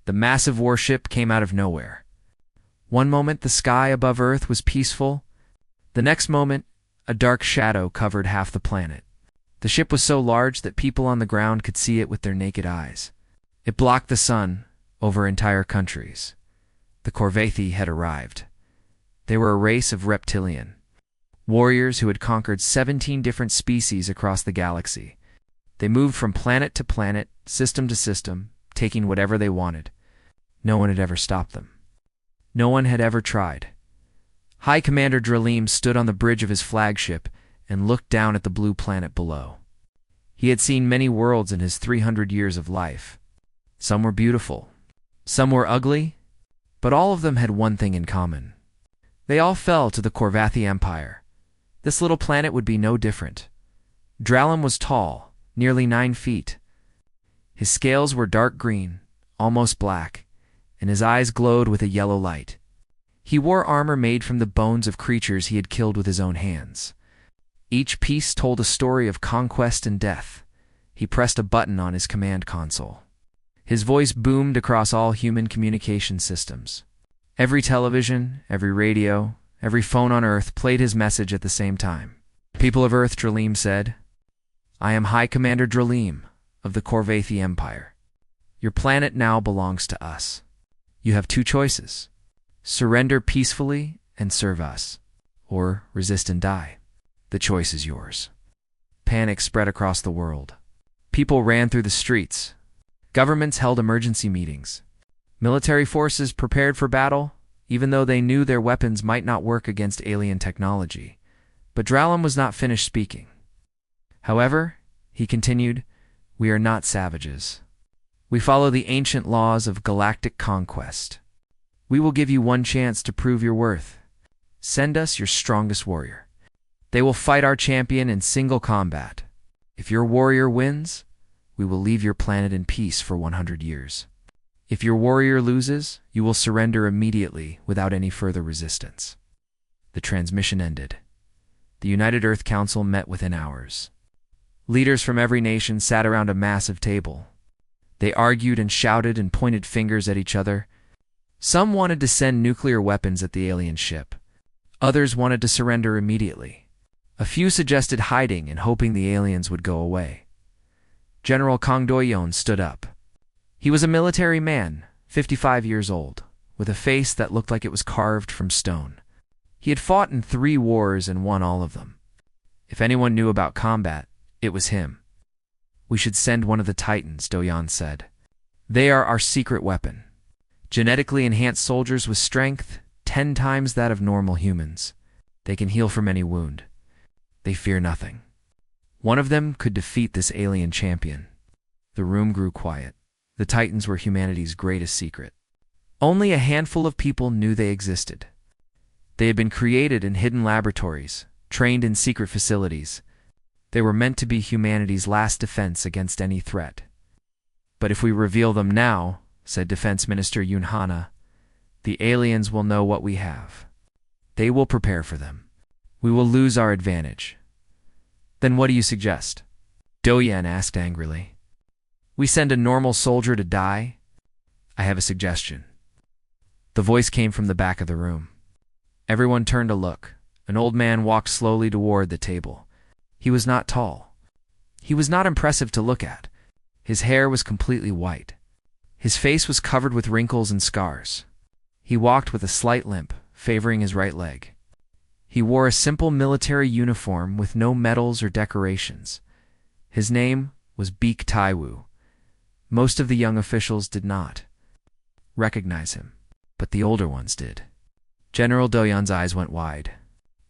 The massive warship came out of nowhere. One moment the sky above Earth was peaceful. The next moment, a dark shadow covered half the planet. The ship was so large that people on the ground could see it with their naked eyes. It blocked the sun over entire countries. The Corvathi had arrived. They were a race of reptilian warriors who had conquered 17 different species across the galaxy. They moved from planet to planet, system to system, taking whatever they wanted. No one had ever stopped them. No one had ever tried. High Commander Dralim stood on the bridge of his flagship and looked down at the blue planet below. He had seen many worlds in his 300 years of life. Some were beautiful, some were ugly, but all of them had one thing in common. They all fell to the Corvathi Empire. This little planet would be no different. Dralim was tall, nearly 9 feet. His scales were dark green, almost black, and his eyes glowed with a yellow light. He wore armor made from the bones of creatures he had killed with his own hands. Each piece told a story of conquest and death. He pressed a button on his command console. His voice boomed across all human communication systems. Every television, every radio, every phone on Earth played his message at the same time. "People of Earth," Dralim said, "I am High Commander Dralim of the Corvathi Empire. Your planet now belongs to us. You have 2 choices. Surrender peacefully and serve us, or resist and die. The choice is yours." Panic spread across the world. People ran through the streets. Governments held emergency meetings. Military forces prepared for battle, even though they knew their weapons might not work against alien technology. But Dralim was not finished speaking. "However," he continued, "we are not savages. We follow the ancient laws of galactic conquest. We will give you one chance to prove your worth. Send us your strongest warrior. They will fight our champion in single combat. If your warrior wins, we will leave your planet in peace for 100 years. If your warrior loses, you will surrender immediately without any further resistance." The transmission ended. The United Earth Council met within hours. Leaders from every nation sat around a massive table. They argued and shouted and pointed fingers at each other. Some wanted to send nuclear weapons at the alien ship. Others wanted to surrender immediately. A few suggested hiding and hoping the aliens would go away. General Kang Doyon stood up. He was a military man, 55 years old, with a face that looked like it was carved from stone. He had fought in 3 wars and won all of them. If anyone knew about combat, it was him. "We should send one of the Titans," Doyon said. "They are our secret weapon. Genetically enhanced soldiers with strength 10 times that of normal humans. They can heal from any wound. They fear nothing. One of them could defeat this alien champion." The room grew quiet. The Titans were humanity's greatest secret. Only a handful of people knew they existed. They had been created in hidden laboratories, trained in secret facilities. They were meant to be humanity's last defense against any threat. "But if we reveal them now," said Defense Minister Yun Hana, "the aliens will know what we have. They will prepare for them. We will lose our advantage." "Then what do you suggest?" Doyen asked angrily. "We send a normal soldier to die?" "I have a suggestion." The voice came from the back of the room. Everyone turned to look. An old man walked slowly toward the table. He was not tall. He was not impressive to look at. His hair was completely white. His face was covered with wrinkles and scars. He walked with a slight limp, favoring his right leg. He wore a simple military uniform with no medals or decorations. His name was Beek Taiwu. Most of the young officials did not recognize him, but the older ones did. General Doyon's eyes went wide.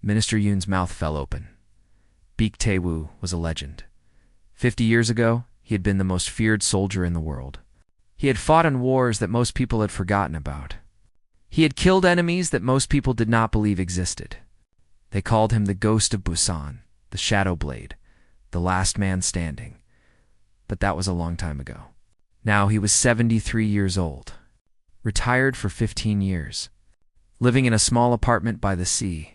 Minister Yun's mouth fell open. Beek Taiwu was a legend. 50 years ago, he had been the most feared soldier in the world. He had fought in wars that most people had forgotten about. He had killed enemies that most people did not believe existed. They called him the Ghost of Busan, the Shadow Blade, the last man standing. But that was a long time ago. Now he was 73 years old, retired for 15 years, living in a small apartment by the sea.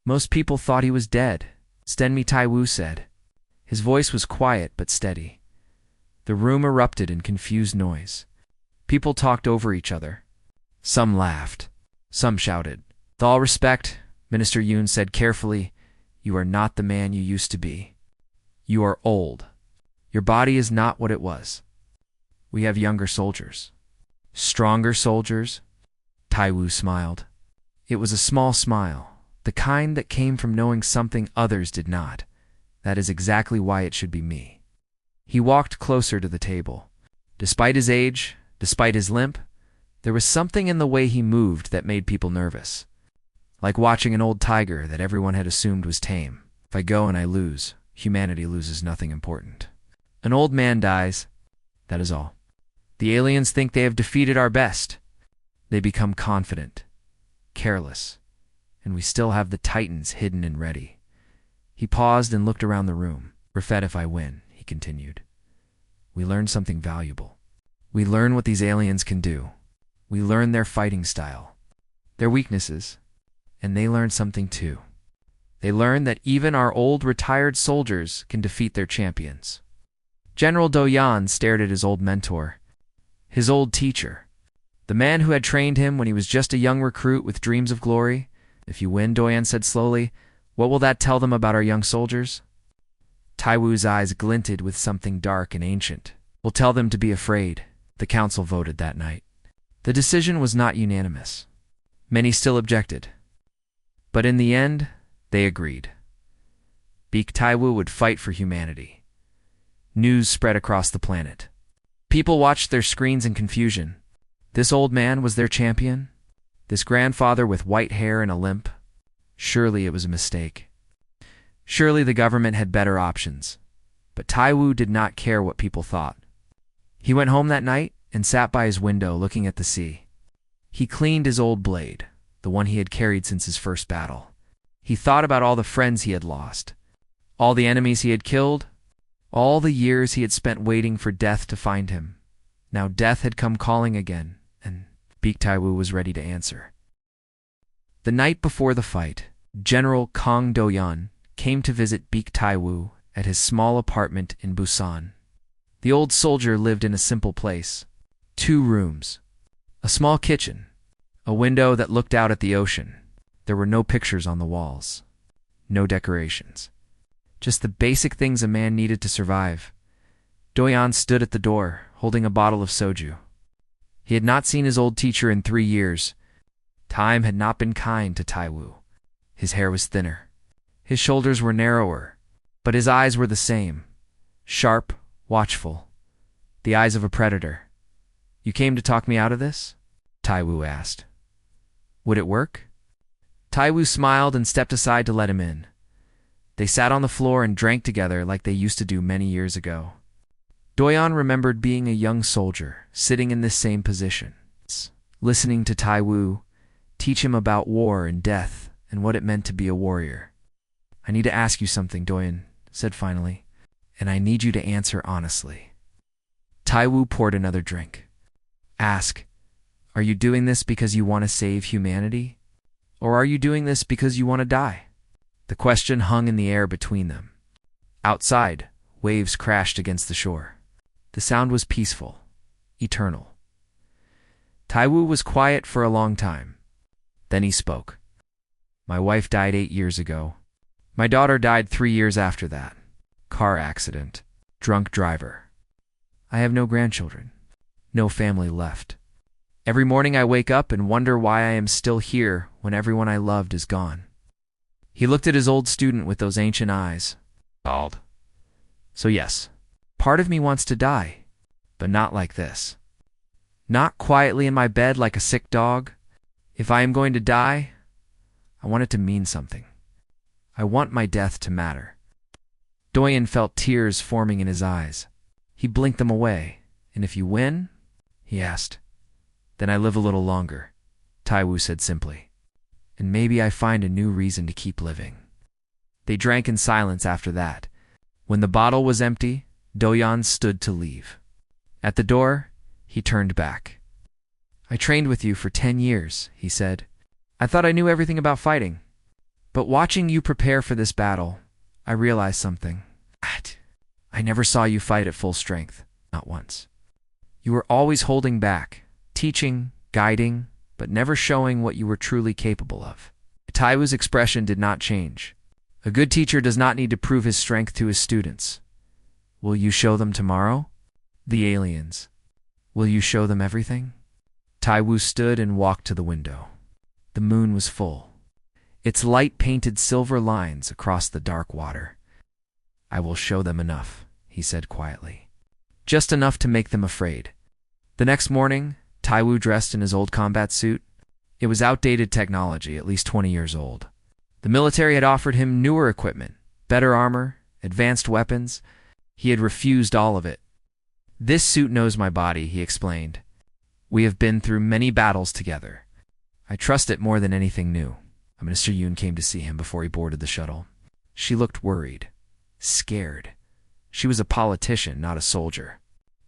Most people thought he was dead, Stenmi Taiwu said. His voice was quiet but steady. The room erupted in confused noise. People talked over each other. Some laughed. Some shouted. With all respect, Minister Yoon said carefully, you are not the man you used to be. You are old. Your body is not what it was. We have younger soldiers. Stronger soldiers? Taiwu smiled. It was a small smile, the kind that came from knowing something others did not. That is exactly why it should be me. He walked closer to the table. Despite his age, despite his limp, there was something in the way he moved that made people nervous. Like watching an old tiger that everyone had assumed was tame. If I go and I lose, humanity loses nothing important. An old man dies. That is all. The aliens think they have defeated our best. They become confident, careless, and we still have the titans hidden and ready. He paused and looked around the room. Rafet, if I win, he continued. We learn something valuable. We learn what these aliens can do. We learn their fighting style, their weaknesses, and they learn something too. They learn that even our old retired soldiers can defeat their champions. General Do-Yan stared at his old mentor, his old teacher, the man who had trained him when he was just a young recruit with dreams of glory. If you win, Do-Yan said slowly, what will that tell them about our young soldiers? Taiwu's eyes glinted with something dark and ancient. We'll tell them to be afraid. The council voted that night. The decision was not unanimous. Many still objected. But in the end, they agreed. Beak Taiwu would fight for humanity. News spread across the planet. People watched their screens in confusion. This old man was their champion? This grandfather with white hair and a limp? Surely it was a mistake. Surely the government had better options. But Taiwu did not care what people thought. He went home that night and sat by his window looking at the sea. He cleaned his old blade, the one he had carried since his first battle. He thought about all the friends he had lost, all the enemies he had killed, all the years he had spent waiting for death to find him. Now death had come calling again, and Beak Taiwu was ready to answer. The night before the fight, General Kong Do-Yan came to visit Beak Taiwu at his small apartment in Busan. The old soldier lived in a simple place. 2 rooms, a small kitchen, a window that looked out at the ocean. There were no pictures on the walls, no decorations. Just the basic things a man needed to survive. Do-Yan stood at the door, holding a bottle of soju. He had not seen his old teacher in 3 years. Time had not been kind to Taiwu. His hair was thinner. His shoulders were narrower, but his eyes were the same. Sharp, watchful. The eyes of a predator. You came to talk me out of this? Taiwu asked. Would it work? Taiwu smiled and stepped aside to let him in. They sat on the floor and drank together like they used to do many years ago. Do-Yan remembered being a young soldier, sitting in this same position, listening to Taiwu teach him about war and death and what it meant to be a warrior. I need to ask you something, Do-Yan said finally, and I need you to answer honestly. Taiwu poured another drink. Ask, are you doing this because you want to save humanity? Or are you doing this because you want to die? The question hung in the air between them. Outside, waves crashed against the shore. The sound was peaceful, eternal. Taiwu was quiet for a long time. Then he spoke. My wife died 8 years ago. My daughter died 3 years after that. Car accident. Drunk driver. I have no grandchildren. No family left. Every morning I wake up and wonder why I am still here when everyone I loved is gone. He looked at his old student with those ancient eyes. Bald. So yes, part of me wants to die, but not like this. Not quietly in my bed like a sick dog. If I am going to die, I want it to mean something. I want my death to matter. Do-Yan felt tears forming in his eyes. He blinked them away. And if you win? He asked. Then I live a little longer, Taiwu said simply. And maybe I find a new reason to keep living. They drank in silence after that. When the bottle was empty, Do-Yan stood to leave. At the door, he turned back. I trained with you for 10 years, he said. I thought I knew everything about fighting. But watching you prepare for this battle, I realized something. I never saw you fight at full strength, not once. You were always holding back, teaching, guiding, but never showing what you were truly capable of. Taiwu's expression did not change. A good teacher does not need to prove his strength to his students. Will you show them tomorrow? The aliens. Will you show them everything? Taiwu stood and walked to the window. The moon was full. Its light painted silver lines across the dark water. I will show them enough, he said quietly. Just enough to make them afraid. The next morning, Taiwu dressed in his old combat suit. It was outdated technology, at least 20 years old. The military had offered him newer equipment, better armor, advanced weapons. He had refused all of it. This suit knows my body, he explained. We have been through many battles together. I trust it more than anything new. Minister Yoon came to see him before he boarded the shuttle. She looked worried, scared. She was a politician, not a soldier.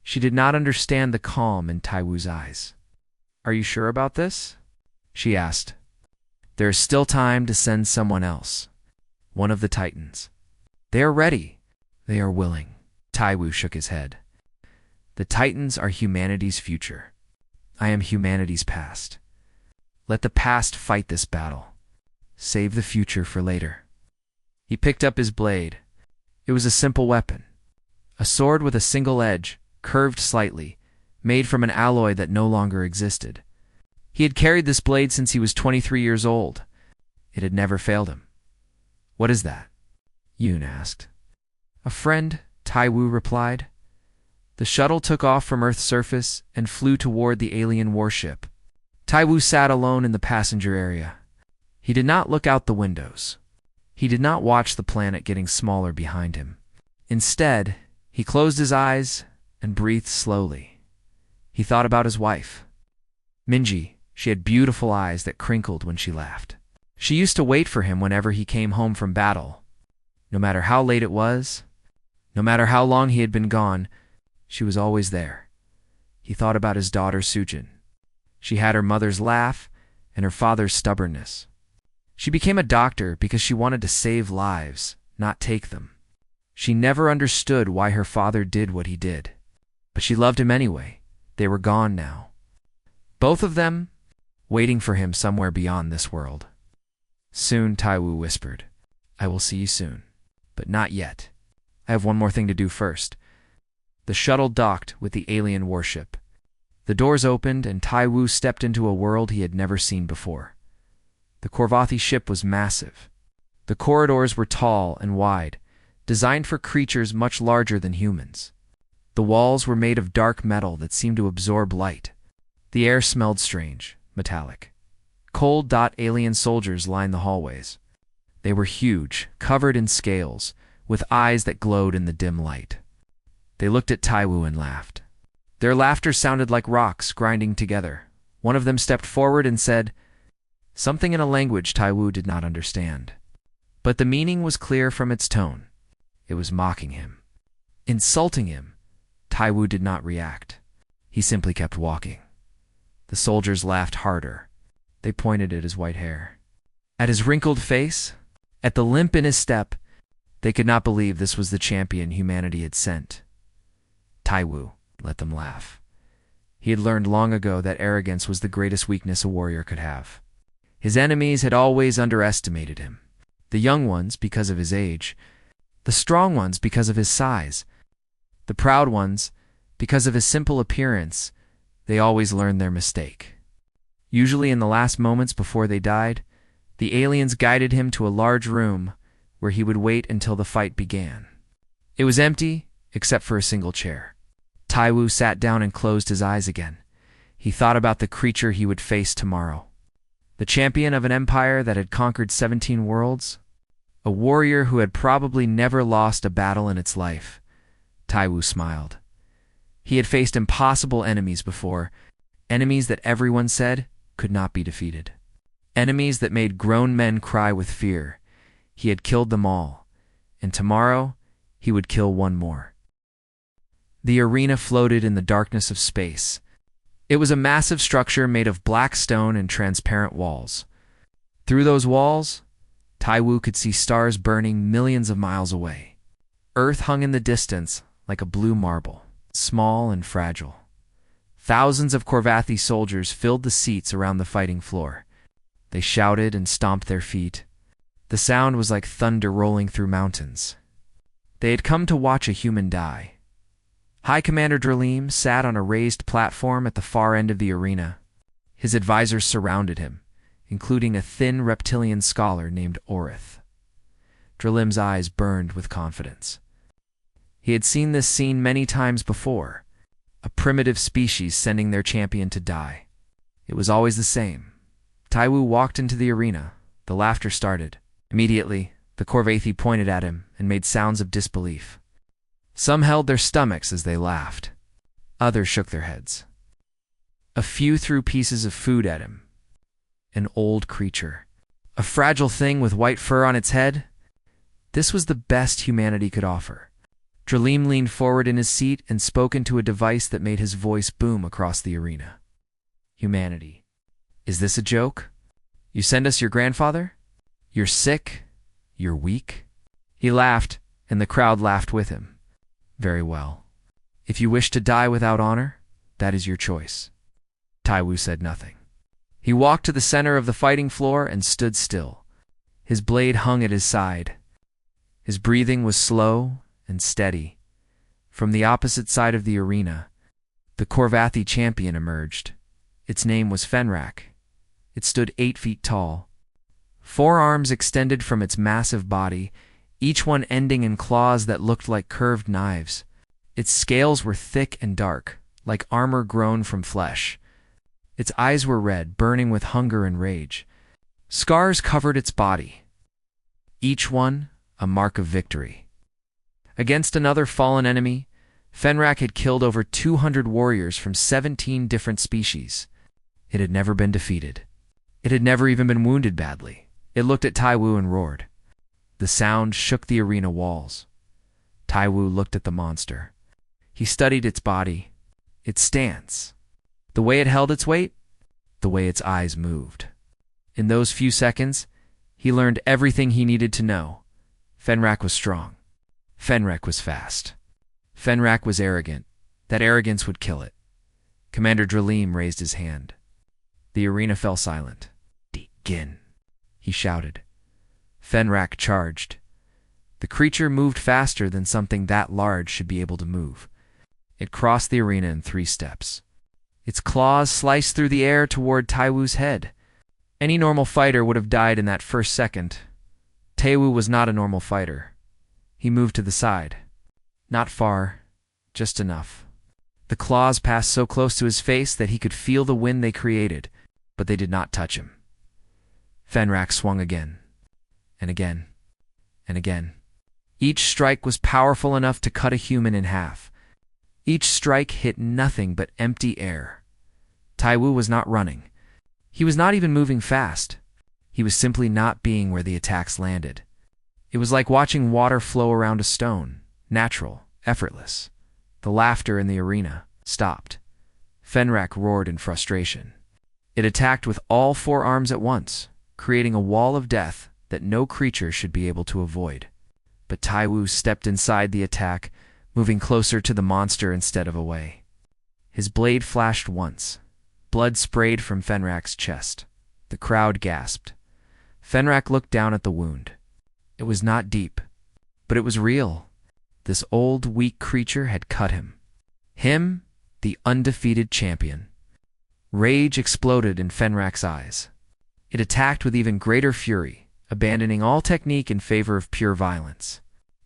She did not understand the calm in Taiwu's eyes. Are you sure about this? She asked. There is still time to send someone else. One of the Titans. They are ready. They are willing. Taiwu shook his head. The Titans are humanity's future. I am humanity's past. Let the past fight this battle. Save the future for later. He picked up his blade. It was a simple weapon. A sword with a single edge, curved slightly, made from an alloy that no longer existed. He had carried this blade since he was 23 years old. It had never failed him. What is that? Yoon asked. A friend, Taiwu replied. The shuttle took off from Earth's surface and flew toward the alien warship. Taiwu sat alone in the passenger area. He did not look out the windows. He did not watch the planet getting smaller behind him. Instead, he closed his eyes and breathed slowly. He thought about his wife. Minji, she had beautiful eyes that crinkled when she laughed. She used to wait for him whenever he came home from battle. No matter how late it was, no matter how long he had been gone, she was always there. He thought about his daughter Sujin. She had her mother's laugh and her father's stubbornness. She became a doctor because she wanted to save lives, not take them. She never understood why her father did what he did. But she loved him anyway. They were gone now. Both of them, waiting for him somewhere beyond this world. Soon, Taiwu whispered. I will see you soon. But not yet. I have one more thing to do first. The shuttle docked with the alien warship. The doors opened and Taiwu stepped into a world he had never seen before. The Korvathi ship was massive. The corridors were tall and wide, designed for creatures much larger than humans. The walls were made of dark metal that seemed to absorb light. The air smelled strange, metallic. Cold alien soldiers lined the hallways. They were huge, covered in scales, with eyes that glowed in the dim light. They looked at Taiwu and laughed. Their laughter sounded like rocks grinding together. One of them stepped forward and said something in a language Taiwu did not understand. But the meaning was clear from its tone. It was mocking him. Insulting him. Taiwu did not react. He simply kept walking. The soldiers laughed harder. They pointed at his white hair. At his wrinkled face, at the limp in his step, they could not believe this was the champion humanity had sent. Taiwu let them laugh. He had learned long ago that arrogance was the greatest weakness a warrior could have. His enemies had always underestimated him. The young ones because of his age, the strong ones because of his size, the proud ones because of his simple appearance. They always learned their mistake. Usually in the last moments before they died, the aliens guided him to a large room where he would wait until the fight began. It was empty except for a single chair. Taiwu sat down and closed his eyes again. He thought about the creature he would face tomorrow. The champion of an empire that had conquered 17 worlds? A warrior who had probably never lost a battle in its life. Taiwu smiled. He had faced impossible enemies before, enemies that everyone said could not be defeated. Enemies that made grown men cry with fear. He had killed them all, and tomorrow he would kill one more. The arena floated in the darkness of space. It was a massive structure made of black stone and transparent walls. Through those walls, Taiwu could see stars burning millions of miles away. Earth hung in the distance like a blue marble, small and fragile. Thousands of Corvathi soldiers filled the seats around the fighting floor. They shouted and stomped their feet. The sound was like thunder rolling through mountains. They had come to watch a human die. High Commander Dralim sat on a raised platform at the far end of the arena. His advisors surrounded him, including a thin reptilian scholar named Orith. Dralim's eyes burned with confidence. He had seen this scene many times before, a primitive species sending their champion to die. It was always the same. Taiwu walked into the arena. The laughter started. Immediately, the Corvathi pointed at him and made sounds of disbelief. Some held their stomachs as they laughed. Others shook their heads. A few threw pieces of food at him. An old creature. A fragile thing with white fur on its head. This was the best humanity could offer. Dralim leaned forward in his seat and spoke into a device that made his voice boom across the arena. Humanity. Is this a joke? You send us your grandfather? You're sick? You're weak? He laughed, and the crowd laughed with him. Very well. If you wish to die without honor, that is your choice. Taiwu said nothing. He walked to the center of the fighting floor and stood still. His blade hung at his side. His breathing was slow and steady. From the opposite side of the arena, the Corvathi champion emerged. Its name was Fenrak. It stood 8 feet tall. 4 arms extended from its massive body, each one ending in claws that looked like curved knives. Its scales were thick and dark, like armor grown from flesh. Its eyes were red, burning with hunger and rage. Scars covered its body, each one a mark of victory. Against another fallen enemy, Fenrak had killed over 200 warriors from 17 different species. It had never been defeated. It had never even been wounded badly. It looked at Taiwu and roared. The sound shook the arena walls. Taiwu looked at the monster. He studied its body, its stance, the way it held its weight, the way its eyes moved. In those few seconds, he learned everything he needed to know. Fenrak was strong. Fenrak was fast. Fenrak was arrogant. That arrogance would kill it. Commander Dralim raised his hand. The arena fell silent. Begin, he shouted. Fenrak charged. The creature moved faster than something that large should be able to move. It crossed the arena in 3 steps. Its claws sliced through the air toward Taiwu's head. Any normal fighter would have died in that first second. Taiwu was not a normal fighter. He moved to the side. Not far, just enough. The claws passed so close to his face that he could feel the wind they created, but they did not touch him. Fenrak swung again, and again, and again. Each strike was powerful enough to cut a human in half. Each strike hit nothing but empty air. Taiwu was not running. He was not even moving fast. He was simply not being where the attacks landed. It was like watching water flow around a stone, natural, effortless. The laughter in the arena stopped. Fenrak roared in frustration. It attacked with all 4 arms at once, creating a wall of death that no creature should be able to avoid. But Taiwu stepped inside the attack, moving closer to the monster instead of away. His blade flashed once. Blood sprayed from Fenrak's chest. The crowd gasped. Fenrak looked down at the wound. It was not deep, but it was real. This old, weak creature had cut him. Him, the undefeated champion. Rage exploded in Fenrak's eyes. It attacked with even greater fury, abandoning all technique in favor of pure violence.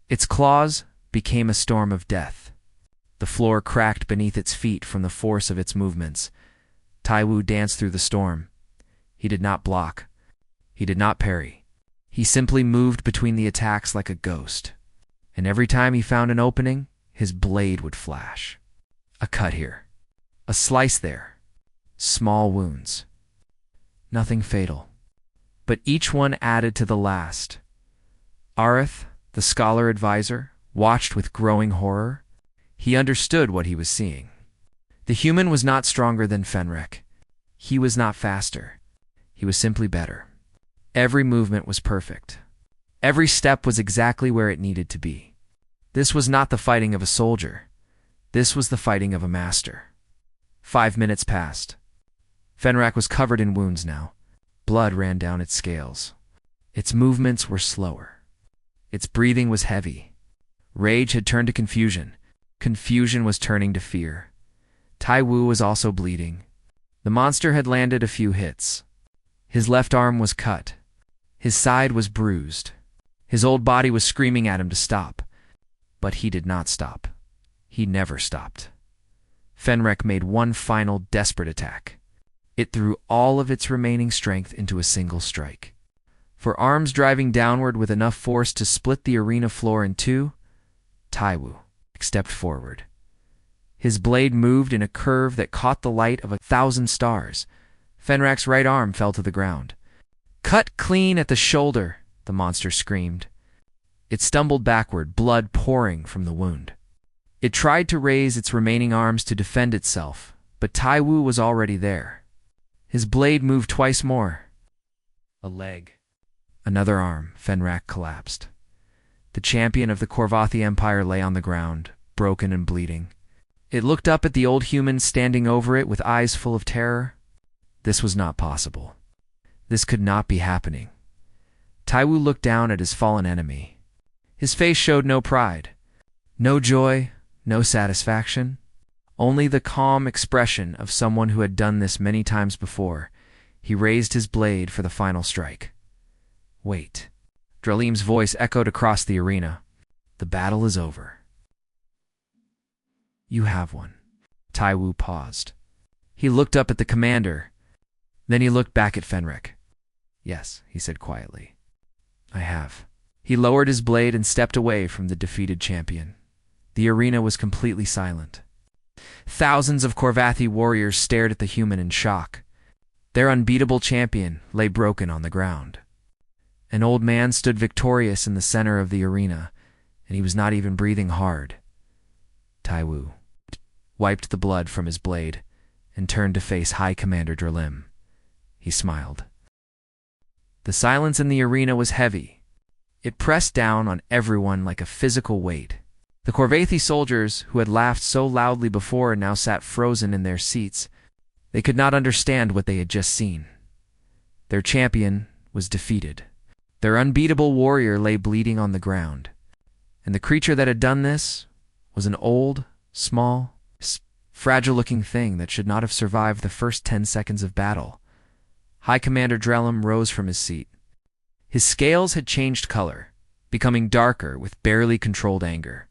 Its claws became a storm of death. The floor cracked beneath its feet from the force of its movements. Taiwu danced through the storm. He did not block. He did not parry. He simply moved between the attacks like a ghost. And every time he found an opening, his blade would flash. A cut here. A slice there. Small wounds. Nothing fatal. But each one added to the last. Arith, the scholar advisor, watched with growing horror. He understood what he was seeing. The human was not stronger than Fenrak. He was not faster. He was simply better. Every movement was perfect. Every step was exactly where it needed to be. This was not the fighting of a soldier. This was the fighting of a master. 5 minutes passed. Fenrak was covered in wounds now. Blood ran down its scales. Its movements were slower. Its breathing was heavy. Rage had turned to confusion. Confusion was turning to fear. Tai Wu was also bleeding. The monster had landed a few hits. His left arm was cut. His side was bruised. His old body was screaming at him to stop. But he did not stop. He never stopped. Fenrek made one final desperate attack. It threw all of its remaining strength into a single strike. For arms driving downward with enough force to split the arena floor in two, Tai Wu stepped forward. His blade moved in a curve that caught the light of 1,000 stars. Fenrak's right arm fell to the ground. "Cut clean at the shoulder," the monster screamed. It stumbled backward, blood pouring from the wound. It tried to raise its remaining arms to defend itself, but Tai Wu was already there. His blade moved twice more. A leg. Another arm. Fenrak collapsed. The champion of the Korvathi Empire lay on the ground, broken and bleeding. It looked up at the old human standing over it with eyes full of terror. This was not possible. This could not be happening. Tai Wu looked down at his fallen enemy. His face showed no pride, no joy, no satisfaction, only the calm expression of someone who had done this many times before. He raised his blade for the final strike. "Wait." Dralim's voice echoed across the arena. "The battle is over. You have won." Tai Wu paused. He looked up at the commander. Then he looked back at Fenrek. "Yes," he said quietly. "I have." He lowered his blade and stepped away from the defeated champion. The arena was completely silent. Thousands of Korvathi warriors stared at the human in shock. Their unbeatable champion lay broken on the ground. An old man stood victorious in the center of the arena, and he was not even breathing hard. Tai Wu wiped the blood from his blade and turned to face High Commander Dralim. He smiled. The silence in the arena was heavy. It pressed down on everyone like a physical weight. The Korvathi soldiers, who had laughed so loudly before, now sat frozen in their seats. They could not understand what they had just seen. Their champion was defeated. Their unbeatable warrior lay bleeding on the ground. And the creature that had done this was an old, small, fragile-looking thing that should not have survived the first 10 seconds of battle. High Commander Drellum rose from his seat. His scales had changed color, becoming darker with barely controlled anger.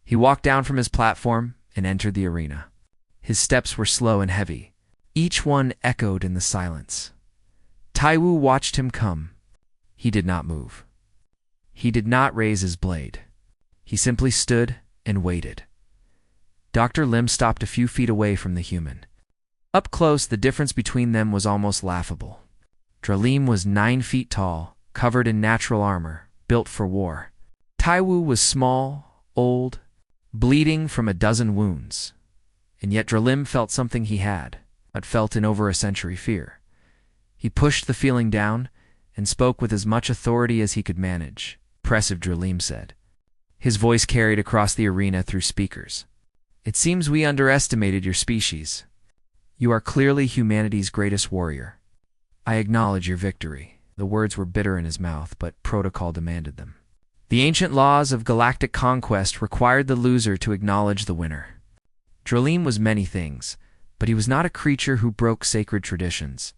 He walked down from his platform and entered the arena. His steps were slow and heavy. Each one echoed in the silence. Tai Wu watched him come. He did not move. He did not raise his blade. He simply stood and waited. Dr. Lim stopped a few feet away from the human. Up close, the difference between them was almost laughable. Dralim was 9 feet tall, covered in natural armor, built for war. Tai Wu was small, old, bleeding from a dozen wounds. And yet Dralim felt something he had, but felt in over a century fear. He pushed the feeling down and spoke with as much authority as he could manage. "Impressive," Dralim said. His voice carried across the arena through speakers. "It seems we underestimated your species. You are clearly humanity's greatest warrior. I acknowledge your victory." The words were bitter in his mouth, but protocol demanded them. The ancient laws of galactic conquest required the loser to acknowledge the winner. Dralim was many things, but he was not a creature who broke sacred traditions.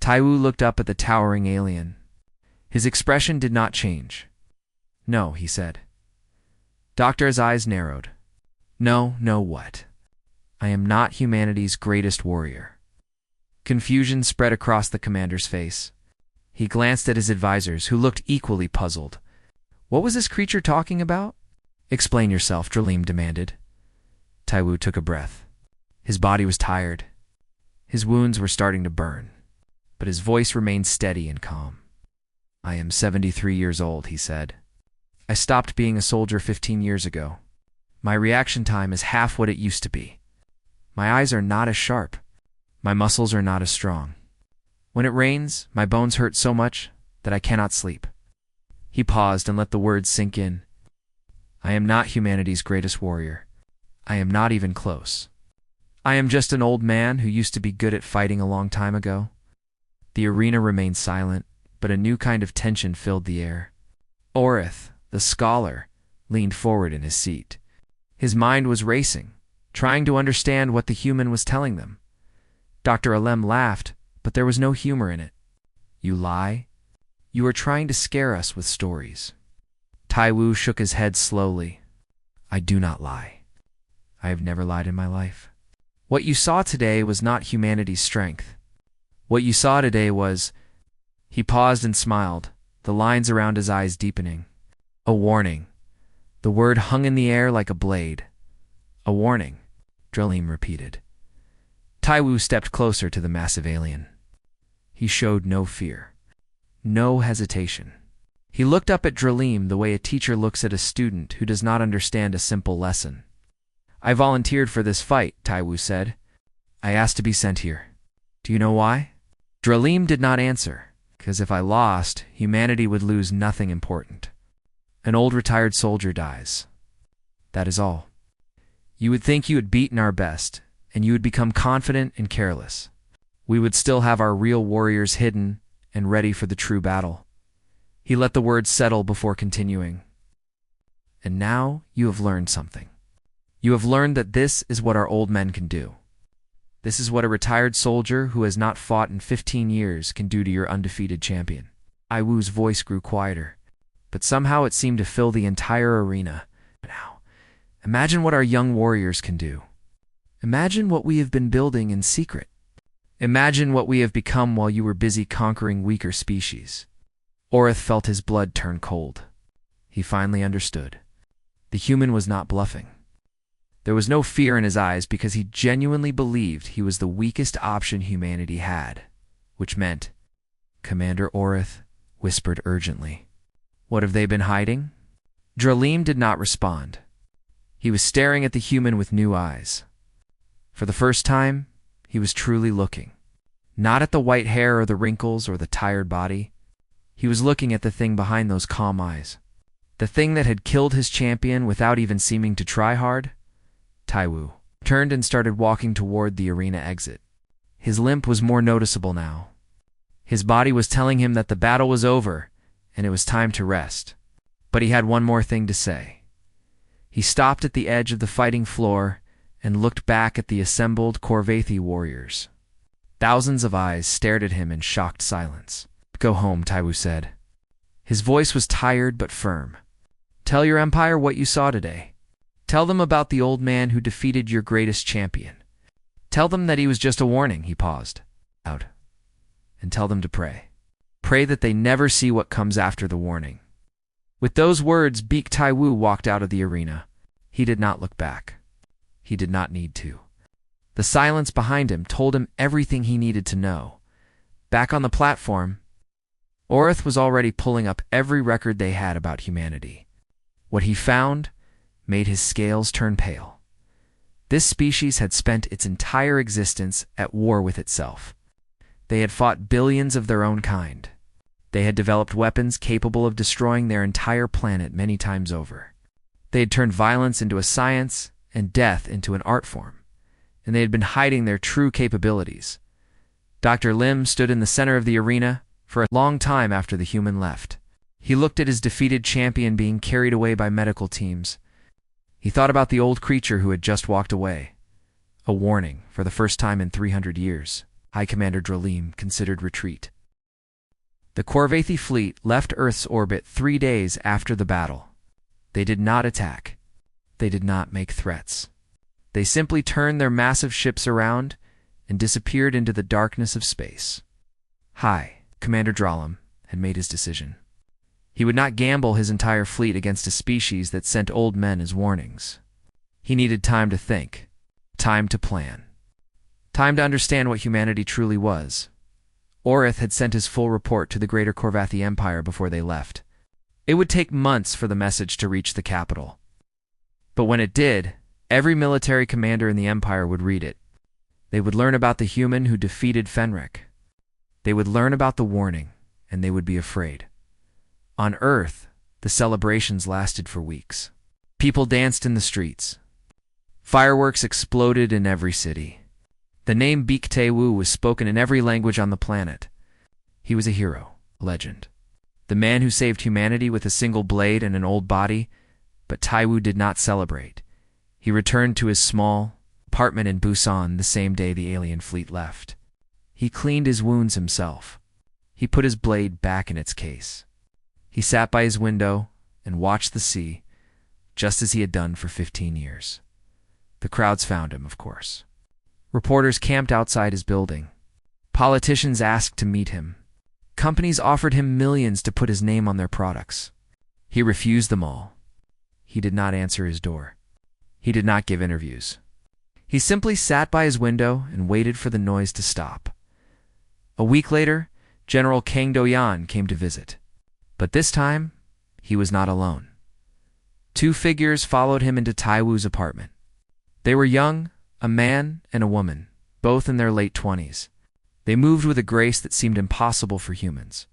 Tai Wu looked up at the towering alien. His expression did not change. "No," he said. Doctor's eyes narrowed. "No, what? I am not humanity's greatest warrior." Confusion spread across the commander's face. He glanced at his advisors, who looked equally puzzled. What was this creature talking about? "Explain yourself," Dralim demanded. Tai Wu took a breath. His body was tired. His wounds were starting to burn, but his voice remained steady and calm. "I am 73 years old," he said. "I stopped being a soldier 15 years ago. My reaction time is half what it used to be. My eyes are not as sharp. My muscles are not as strong. When it rains, my bones hurt so much that I cannot sleep." He paused and let the words sink in. "I am not humanity's greatest warrior. I am not even close. I am just an old man who used to be good at fighting a long time ago. The arena remained silent, but a new kind of tension filled the air. Orith, the scholar, leaned forward in his seat. His mind was racing, trying to understand what the human was telling them. Dr. Alem laughed, but there was no humor in it. You lie? You are trying to scare us with stories. Taiwu shook his head slowly. I do not lie. I have never lied in my life. What you saw today was not humanity's strength. What you saw today was... He paused and smiled, the lines around his eyes deepening. A warning. The word hung in the air like a blade. A warning, Dralim repeated. Taiwu stepped closer to the massive alien. He showed no fear, no hesitation. He looked up at Dralim the way a teacher looks at a student who does not understand a simple lesson. I volunteered for this fight, Taiwu said. I asked to be sent here. Do you know why? Dralim did not answer, because if I lost, humanity would lose nothing important. An old retired soldier dies. That is all. You would think you had beaten our best, and you would become confident and careless. We would still have our real warriors hidden and ready for the true battle. He let the words settle before continuing. And now you have learned something. You have learned that this is what our old men can do. This is what a retired soldier who has not fought in 15 years can do to your undefeated champion. Aiwu's voice grew quieter, but somehow it seemed to fill the entire arena. Now, imagine what our young warriors can do. Imagine what we have been building in secret. Imagine what we have become while you were busy conquering weaker species. Orith felt his blood turn cold. He finally understood. The human was not bluffing. There was no fear in his eyes because he genuinely believed he was the weakest option humanity had, which meant, Commander Orith whispered urgently, What have they been hiding? Dralim did not respond. He was staring at the human with new eyes. For the first time, he was truly looking. Not at the white hair or the wrinkles or the tired body. He was looking at the thing behind those calm eyes. The thing that had killed his champion without even seeming to try hard. Taiwu turned and started walking toward the arena exit. His limp was more noticeable now. His body was telling him that the battle was over and it was time to rest. But he had one more thing to say. He stopped at the edge of the fighting floor and looked back at the assembled Korvathi warriors. Thousands of eyes stared at him in shocked silence. Go home, Taiwu said. His voice was tired but firm. Tell your empire what you saw today. Tell them about the old man who defeated your greatest champion. Tell them that he was just a warning, he paused. Out. And tell them to pray. Pray that they never see what comes after the warning. With those words, Beak Taiwu walked out of the arena. He did not look back. He did not need to. The silence behind him told him everything he needed to know. Back on the platform, Orith was already pulling up every record they had about humanity. What he found made his scales turn pale. This species had spent its entire existence at war with itself. They had fought billions of their own kind. They had developed weapons capable of destroying their entire planet many times over. They had turned violence into a science and death into an art form, and they had been hiding their true capabilities. Dr. Lim stood in the center of the arena for a long time after the human left. He looked at his defeated champion being carried away by medical teams. He thought about the old creature who had just walked away. A warning, for the first time in 300 years. High Commander Dralim considered retreat. The Korvathi fleet left Earth's orbit 3 days after the battle. They did not attack. They did not make threats. They simply turned their massive ships around and disappeared into the darkness of space. High Commander Dralim had made his decision. He would not gamble his entire fleet against a species that sent old men as warnings. He needed time to think, time to plan, time to understand what humanity truly was. Orith had sent his full report to the greater Korvathi Empire before they left. It would take months for the message to reach the capital. But when it did, every military commander in the Empire would read it. They would learn about the human who defeated Fenric. They would learn about the warning, and they would be afraid. On Earth, the celebrations lasted for weeks. People danced in the streets. Fireworks exploded in every city. The name Baek Tae-woo was spoken in every language on the planet. He was a hero, a legend. The man who saved humanity with a single blade and an old body, but Tae-woo did not celebrate. He returned to his small apartment in Busan the same day the alien fleet left. He cleaned his wounds himself. He put his blade back in its case. He sat by his window and watched the sea, just as he had done for 15 years. The crowds found him, of course. Reporters camped outside his building. Politicians asked to meet him. Companies offered him millions to put his name on their products. He refused them all. He did not answer his door. He did not give interviews. He simply sat by his window and waited for the noise to stop. A week later, General Kang Do-yeon came to visit. But this time, he was not alone. Two figures followed him into Tae-woo's apartment. They were young, a man and a woman, both in their late 20s. They moved with a grace that seemed impossible for humans.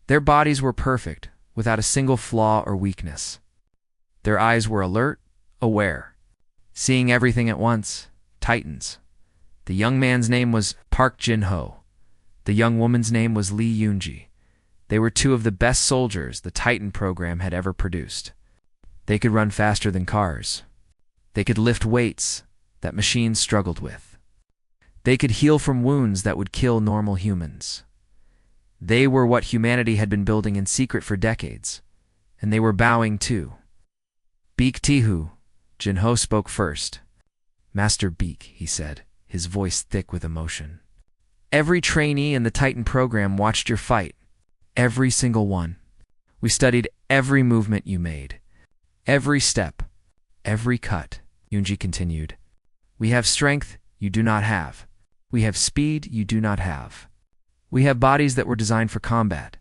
Their bodies were perfect, without a single flaw or weakness. Their eyes were alert, aware, seeing everything at once, titans. The young man's name was Park Jin-ho. The young woman's name was Lee Yoon-ji. They were two of the best soldiers the Titan program had ever produced. They could run faster than cars. They could lift weights that machines struggled with. They could heal from wounds that would kill normal humans. They were what humanity had been building in secret for decades, and they were bowing too. Baek Tae-woo, Jin-ho spoke first. Master Baek, he said, his voice thick with emotion. Every trainee in the Titan program watched your fight. Every single one. We studied every movement you made. Every step. Every cut, Yoon-ji continued. We have strength you do not have. We have speed you do not have. We have bodies that were designed for combat.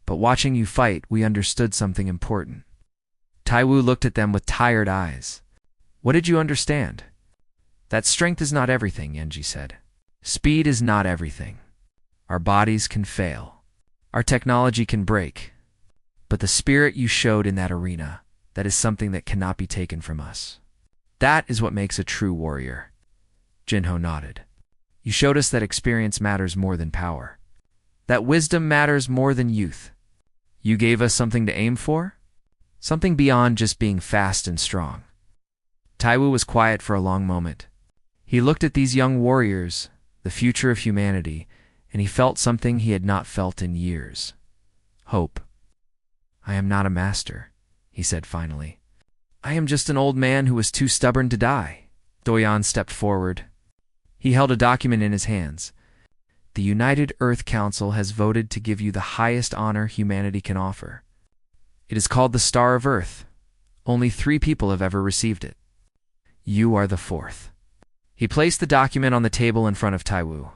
But watching you fight, we understood something important. Tae-woo looked at them with tired eyes. What did you understand? That strength is not everything, Yoon-ji said. Speed is not everything. Our bodies can fail. Our technology can break. But the spirit you showed in that arena, that is something that cannot be taken from us. That is what makes a true warrior. Jin-ho nodded. You showed us that experience matters more than power. That wisdom matters more than youth. You gave us something to aim for? Something beyond just being fast and strong. Tae-woo was quiet for a long moment. He looked at these young warriors, the future of humanity, and he felt something he had not felt in years. Hope. I am not a master, he said finally. I am just an old man who was too stubborn to die. Do-yeon stepped forward. He held a document in his hands. The United Earth Council has voted to give you the highest honor humanity can offer. It is called the Star of Earth. Only 3 people have ever received it. You are the 4th. He placed the document on the table in front of Tae-woo.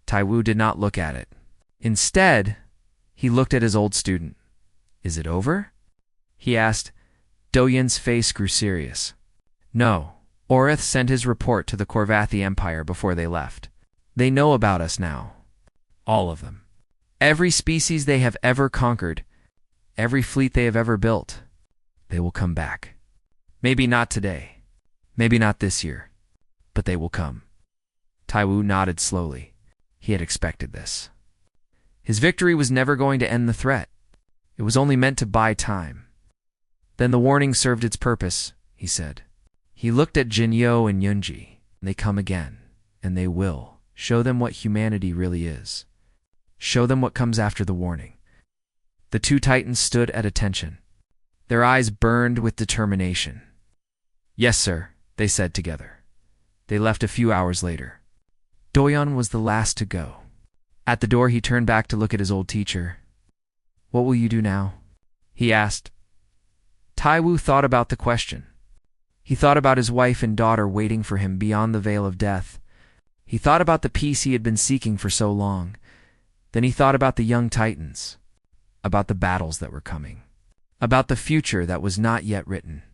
Tae-woo did not look at it. Instead, he looked at his old student. Is it over? He asked. Do-yeon's face grew serious. No. Orith sent his report to the Korvathi Empire before they left. They know about us now. All of them. Every species they have ever conquered. Every fleet they have ever built. They will come back. Maybe not today. Maybe not this year. But they will come. Tae-woo nodded slowly. He had expected this. His victory was never going to end the threat. It was only meant to buy time. Then the warning served its purpose, he said. He looked at Jin-yo and Yoon-ji. They come again, and they will. Show them what humanity really is. Show them what comes after the warning. The 2 titans stood at attention. Their eyes burned with determination. Yes, sir, they said together. They left a few hours later. Do-yeon was the last to go. At the door, he turned back to look at his old teacher. What will you do now? He asked. Tae-woo thought about the question. He thought about his wife and daughter waiting for him beyond the veil of death. He thought about the peace he had been seeking for so long. Then he thought about the young titans, about the battles that were coming, about the future that was not yet written.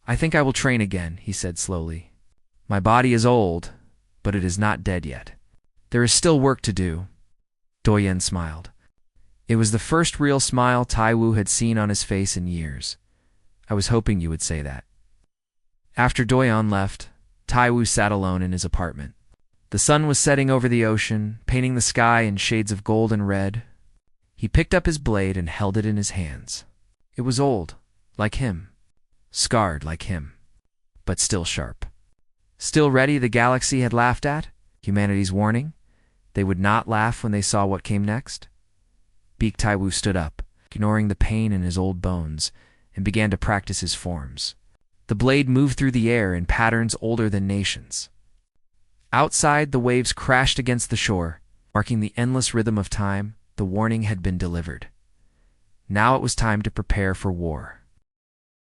I think I will train again, he said slowly. My body is old, but it is not dead yet. There is still work to do. Do-yeon smiled. It was the first real smile Tae-woo had seen on his face in years. I was hoping you would say that. After Doyon left, Taiwu sat alone in his apartment. The sun was setting over the ocean, painting the sky in shades of gold and red. He picked up his blade and held it in his hands. It was old, like him, scarred like him, but still sharp. Still ready, the galaxy had laughed at humanity's warning. They would not laugh when they saw what came next. Beak Taiwu stood up, ignoring the pain in his old bones, and began to practice his forms. The blade moved through the air in patterns older than nations. Outside, the waves crashed against the shore, marking the endless rhythm of time. The warning had been delivered. Now it was time to prepare for war.